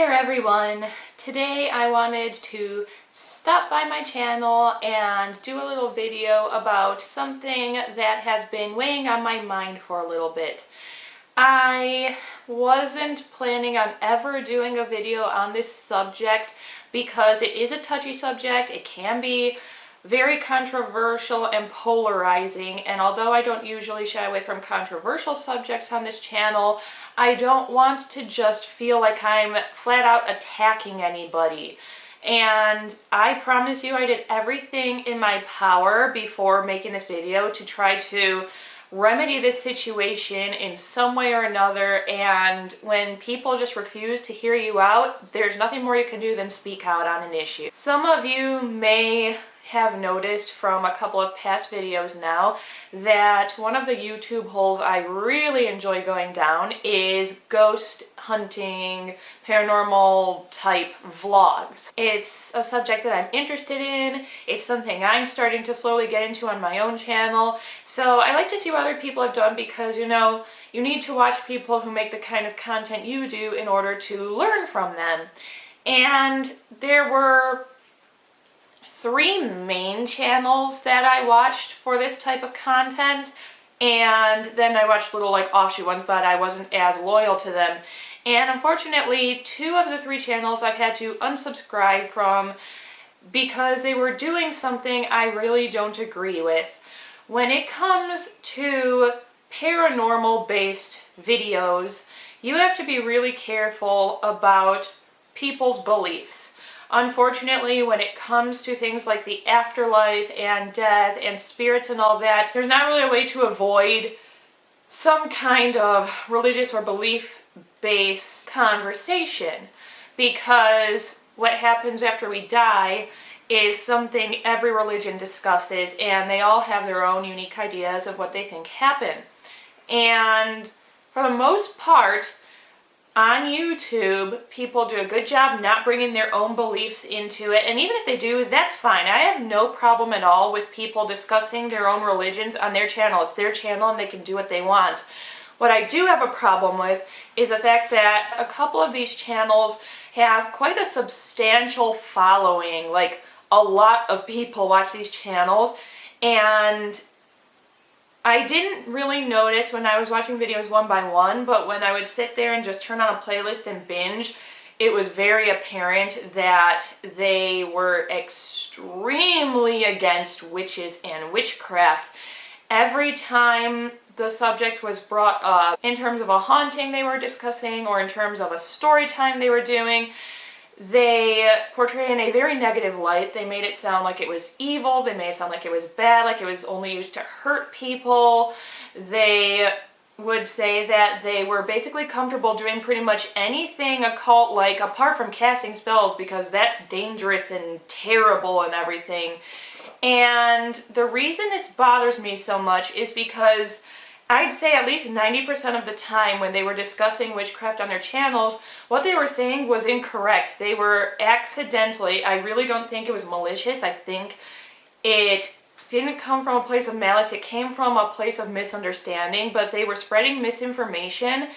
there everyone! Today I wanted to stop by my channel and do a little video about something that has been weighing on my mind for a little bit. I wasn't planning on ever doing a video on this subject because it is a touchy subject. It can be very controversial and polarizing, and although I don't usually shy away from controversial subjects on this channel, I don't want to just feel like I'm flat out attacking anybody. And I promise you I did everything in my power before making this video to try to remedy this situation in some way or another, and when people just refuse to hear you out, there's nothing more you can do than speak out on an issue. Some of you may have noticed from a couple of past videos now that one of the YouTube holes I really enjoy going down is ghost hunting, paranormal type vlogs. It's a subject that I'm interested in. It's something I'm starting to slowly get into on my own channel. So I like to see what other people have done because, you know, you need to watch people who make the kind of content you do in order to learn from them. And there were 3 main channels that I watched for this type of content, and then I watched little like offshoot ones, but I wasn't as loyal to them. And unfortunately, 2 of the 3 channels I've had to unsubscribe from because they were doing something I really don't agree with. When it comes to paranormal based videos, you have to be really careful about people's beliefs. Unfortunately, when it comes to things like the afterlife and death and spirits and all that, there's not really a way to avoid some kind of religious or belief-based conversation, because what happens after we die is something every religion discusses, and they all have their own unique ideas of what they think happened. And for the most part, on YouTube, people do a good job not bringing their own beliefs into it, and even if they do, that's fine. I have no problem at all with people discussing their own religions on their channel. It's their channel and they can do what they want. What I do have a problem with is the fact that a couple of these channels have quite a substantial following. Like, a lot of people watch these channels, and I didn't really notice when I was watching videos one by one, but when I would sit there and just turn on a playlist and binge, it was very apparent that they were extremely against witches and witchcraft. Every time the subject was brought up, in terms of a haunting they were discussing or in terms of a story time they were doing, they portray in a very negative light. They made it sound like it was evil, they made it sound like it was bad, like it was only used to hurt people. They would say that they were basically comfortable doing pretty much anything occult-like apart from casting spells because that's dangerous and terrible and everything. And the reason this bothers me so much is because I'd say at least 90% of the time when they were discussing witchcraft on their channels, what they were saying was incorrect. They were accidentally, I really don't think it was malicious. I think it didn't come from a place of malice. It came from a place of misunderstanding, but they were spreading misinformation,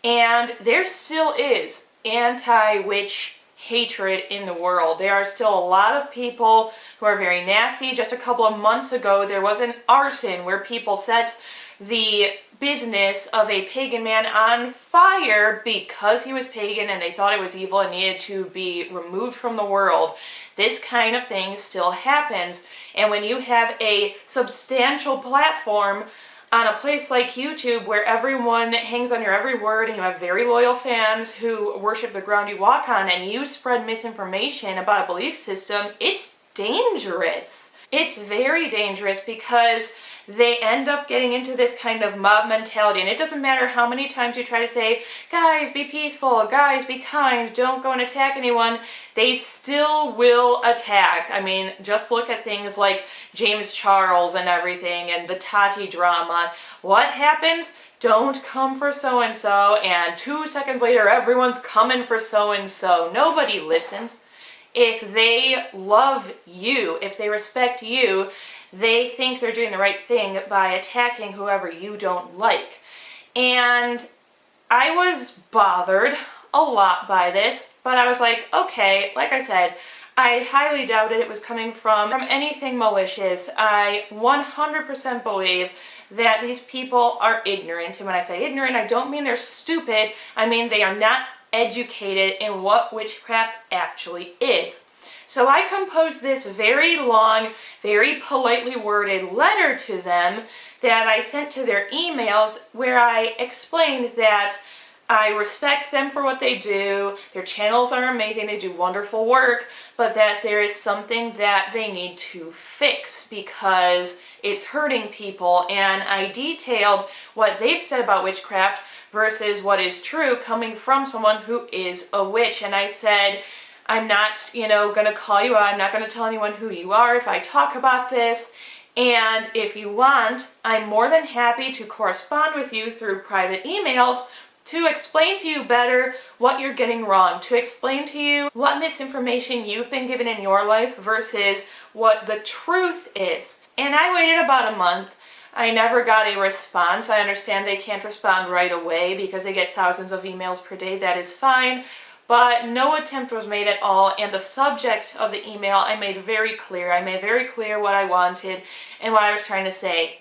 and there still is anti-witch hatred in the world. There are still a lot of people who are very nasty. Just a couple of months ago, there was an arson where people set the business of a pagan man on fire because he was pagan and they thought it was evil and needed to be removed from the world. This kind of thing still happens, and when you have a substantial platform on a place like YouTube where everyone hangs on your every word and you have very loyal fans who worship the ground you walk on, and you spread misinformation about a belief system, it's dangerous. It's very dangerous because they end up getting into this kind of mob mentality, and it doesn't matter how many times you try to say, guys, be peaceful, guys, be kind, don't go and attack anyone, they still will attack. I mean, just look at things like James Charles and everything, and the Tati drama. What happens? Don't come for so-and-so, and 2 seconds later, everyone's coming for so-and-so. Nobody listens. If they love you, if they respect you, they think they're doing the right thing by attacking whoever you don't like. And I was bothered a lot by this, but I was like, okay, like I said, I highly doubted it was coming from anything malicious. I 100% believe that these people are ignorant. And when I say ignorant, I don't mean they're stupid. I mean they are not educated in what witchcraft actually is. So I composed this very long, very politely worded letter to them that I sent to their emails, where I explained that I respect them for what they do, their channels are amazing, they do wonderful work, but that there is something that they need to fix because it's hurting people. And I detailed what they've said about witchcraft versus what is true coming from someone who is a witch. And I said, I'm not, going to call you out. I'm not going to tell anyone who you are if I talk about this. And if you want, I'm more than happy to correspond with you through private emails to explain to you better what you're getting wrong, to explain to you what misinformation you've been given in your life versus what the truth is. And I waited about a month. I never got a response. I understand they can't respond right away because they get thousands of emails per day. That is fine. But no attempt was made at all, and the subject of the email I made very clear. I made very clear what I wanted and what I was trying to say.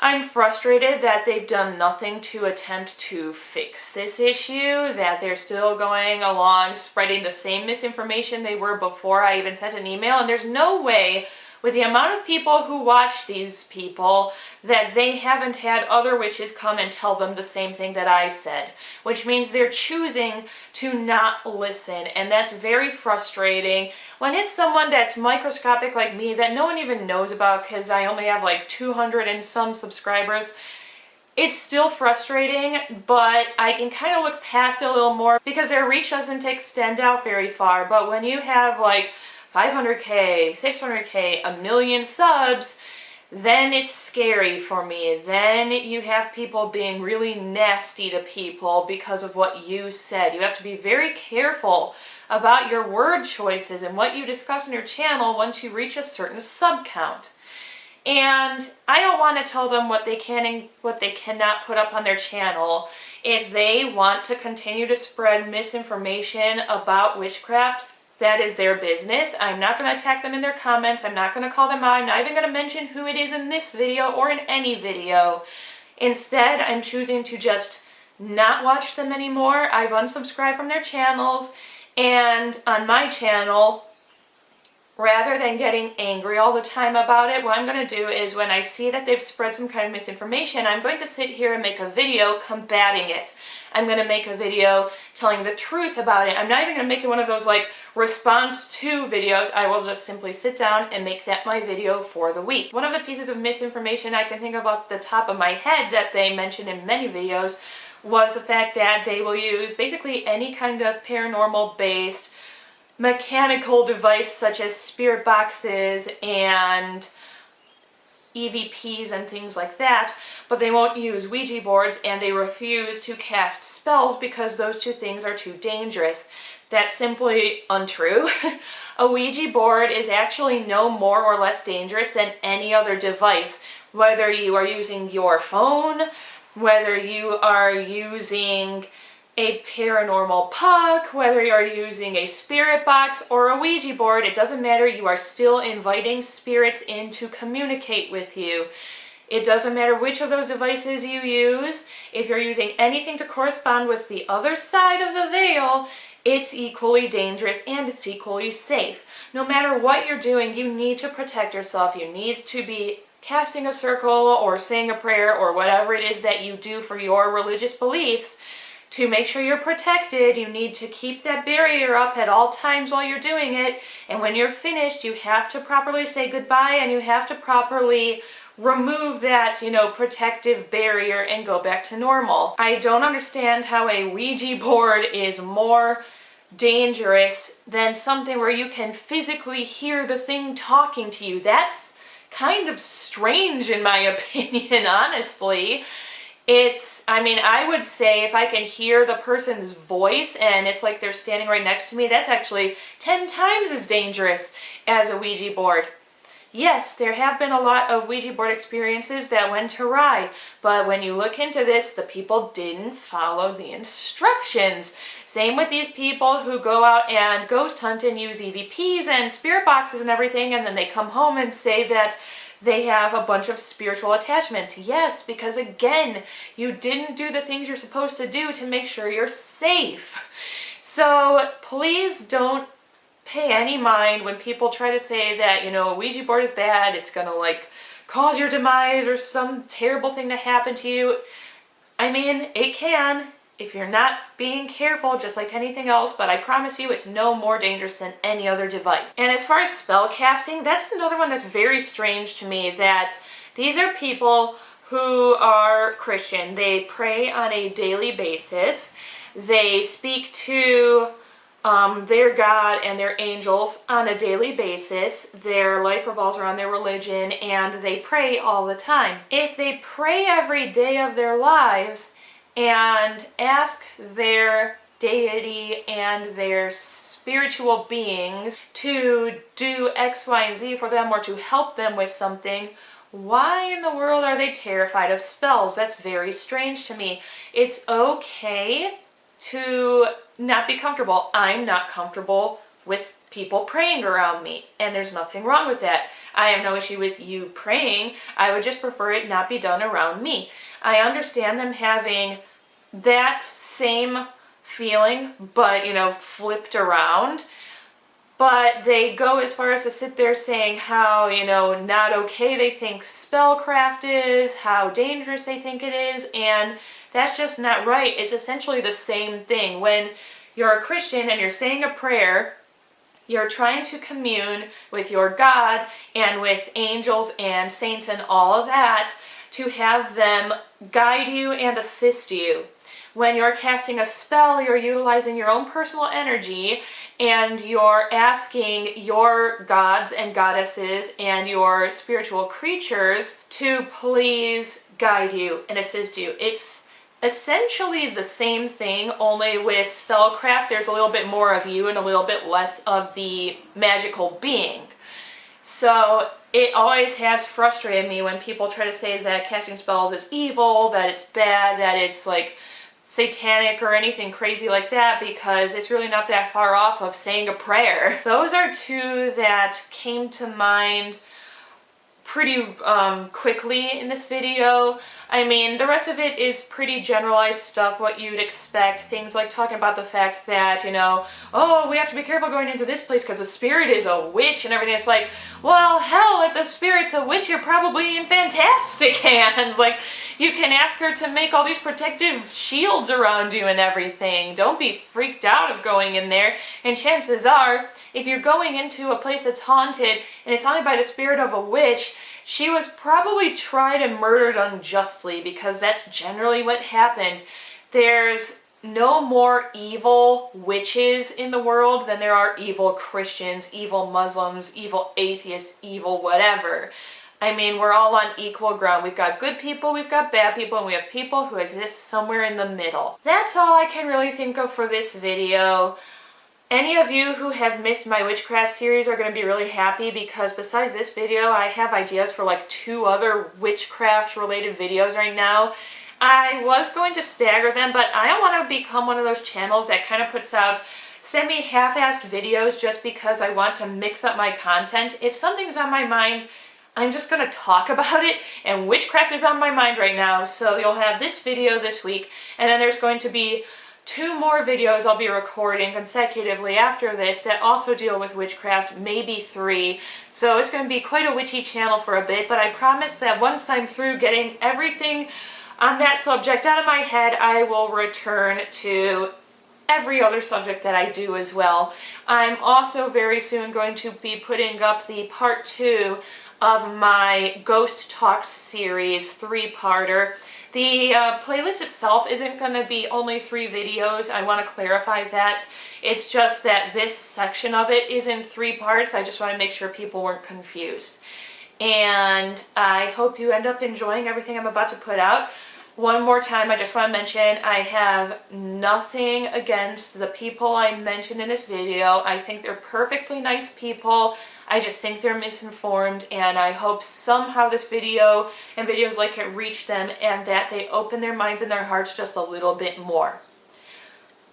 I'm frustrated that they've done nothing to attempt to fix this issue, that they're still going along spreading the same misinformation they were before I even sent an email, and there's no way, with the amount of people who watch these people, that they haven't had other witches come and tell them the same thing that I said, which means they're choosing to not listen, and that's very frustrating. When it's someone that's microscopic like me that no one even knows about because I only have like 200 and some subscribers, it's still frustrating, but I can kind of look past it a little more because their reach doesn't extend out very far. But when you have like 500K, 600K, a million subs, then it's scary for me. Then you have people being really nasty to people because of what you said. You have to be very careful about your word choices and what you discuss on your channel once you reach a certain sub count. And I don't want to tell them what they can and what they cannot put up on their channel. If they want to continue to spread misinformation about witchcraft, that is their business. I'm not going to attack them in their comments. I'm not going to call them out. I'm not even going to mention who it is in this video or in any video. Instead, I'm choosing to just not watch them anymore. I've unsubscribed from their channels. And on my channel, rather than getting angry all the time about it, what I'm going to do is when I see that they've spread some kind of misinformation, I'm going to sit here and make a video combating it. I'm going to make a video telling the truth about it. I'm not even going to make it one of those like response to videos. I will just simply sit down and make that my video for the week. One of the pieces of misinformation I can think of off the top of my head that they mentioned in many videos was the fact that they will use basically any kind of paranormal based mechanical device such as spirit boxes and EVPs and things like that, but they won't use Ouija boards, and they refuse to cast spells because those two things are too dangerous. That's simply untrue. A Ouija board is actually no more or less dangerous than any other device, whether you are using your phone, whether you are using a paranormal puck, whether you're using a spirit box or a Ouija board, it doesn't matter. You are still inviting spirits in to communicate with you. It doesn't matter which of those devices you use. If you're using anything to correspond with the other side of the veil, it's equally dangerous and it's equally safe. No matter what you're doing, you need to protect yourself. You need to be casting a circle or saying a prayer or whatever it is that you do for your religious beliefs. To make sure you're protected, you need to keep that barrier up at all times while you're doing it. And when you're finished, you have to properly say goodbye and you have to properly remove that, protective barrier and go back to normal. I don't understand how a Ouija board is more dangerous than something where you can physically hear the thing talking to you. That's kind of strange in my opinion, honestly. I would say if I can hear the person's voice and it's like they're standing right next to me, that's actually 10 times as dangerous as a Ouija board. Yes, there have been a lot of Ouija board experiences that went awry, but when you look into this, the people didn't follow the instructions. Same with these people who go out and ghost hunt and use EVPs and spirit boxes and everything, and then they come home and say that they have a bunch of spiritual attachments. Yes, because again, you didn't do the things you're supposed to do to make sure you're safe. So please don't pay any mind when people try to say that, you know, a Ouija board is bad, it's gonna like cause your demise or some terrible thing to happen to you. I mean, it can if you're not being careful, just like anything else, but I promise you it's no more dangerous than any other device. And as far as spell casting, that's another one that's very strange to me, that these are people who are Christian. They pray on a daily basis. They speak to their God and their angels on a daily basis. Their life revolves around their religion, and they pray all the time. If they pray every day of their lives and ask their deity and their spiritual beings to do X, Y, and Z for them or to help them with something, why in the world are they terrified of spells? That's very strange to me. It's okay to not be comfortable. I'm not comfortable with people praying around me, and there's nothing wrong with that. I have no issue with you praying. I would just prefer it not be done around me. I understand them having that same feeling, but, you know, flipped around. But they go as far as to sit there saying how, you know, not okay they think spellcraft is, how dangerous they think it is, and that's just not right. It's essentially the same thing. When you're a Christian and you're saying a prayer, you're trying to commune with your God and with angels and saints and all of that to have them guide you and assist you. When you're casting a spell, you're utilizing your own personal energy and you're asking your gods and goddesses and your spiritual creatures to please guide you and assist you. It's essentially the same thing, only with spellcraft there's a little bit more of you and a little bit less of the magical being. So it always has frustrated me when people try to say that casting spells is evil, that it's bad, that it's like satanic or anything crazy like that, because it's really not that far off of saying a prayer. Those are two that came to mind pretty quickly in this video. I mean, the rest of it is pretty generalized stuff, what you'd expect. Things like talking about the fact that, you know, oh, we have to be careful going into this place because the spirit is a witch and everything. It's like, well, hell, if the spirit's a witch, you're probably in fantastic hands. Like, you can ask her to make all these protective shields around you and everything. Don't be freaked out of going in there. And chances are, if you're going into a place that's haunted and it's haunted by the spirit of a witch, she was probably tried and murdered unjustly, because that's generally what happened. There's no more evil witches in the world than there are evil Christians, evil Muslims, evil atheists, evil whatever. I mean, we're all on equal ground. We've got good people, we've got bad people, and we have people who exist somewhere in the middle. That's all I can really think of for this video. Any of you who have missed my witchcraft series are going to be really happy, because besides this video, I have ideas for like 2 other witchcraft related videos right now. I was going to stagger them, but I don't want to become one of those channels that kind of puts out semi-half-assed videos just because I want to mix up my content. If something's on my mind, I'm just going to talk about it, and witchcraft is on my mind right now, so you'll have this video this week, and then there's going to be 2 more videos I'll be recording consecutively after this that also deal with witchcraft, maybe 3. So it's going to be quite a witchy channel for a bit, but I promise that once I'm through getting everything on that subject out of my head, I will return to every other subject that I do as well. I'm also very soon going to be putting up the part 2 of my Ghost Talks series 3-parter. The playlist itself isn't going to be only 3 videos. I want to clarify that. It's just that this section of it is in 3 parts. I just want to make sure people weren't confused. And I hope you end up enjoying everything I'm about to put out. One more time, I just want to mention I have nothing against the people I mentioned in this video. I think they're perfectly nice people. I just think they're misinformed, and I hope somehow this video and videos like it reach them and that they open their minds and their hearts just a little bit more.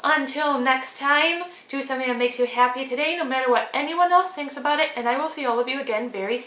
Until next time, do something that makes you happy today, no matter what anyone else thinks about it, and I will see all of you again very soon.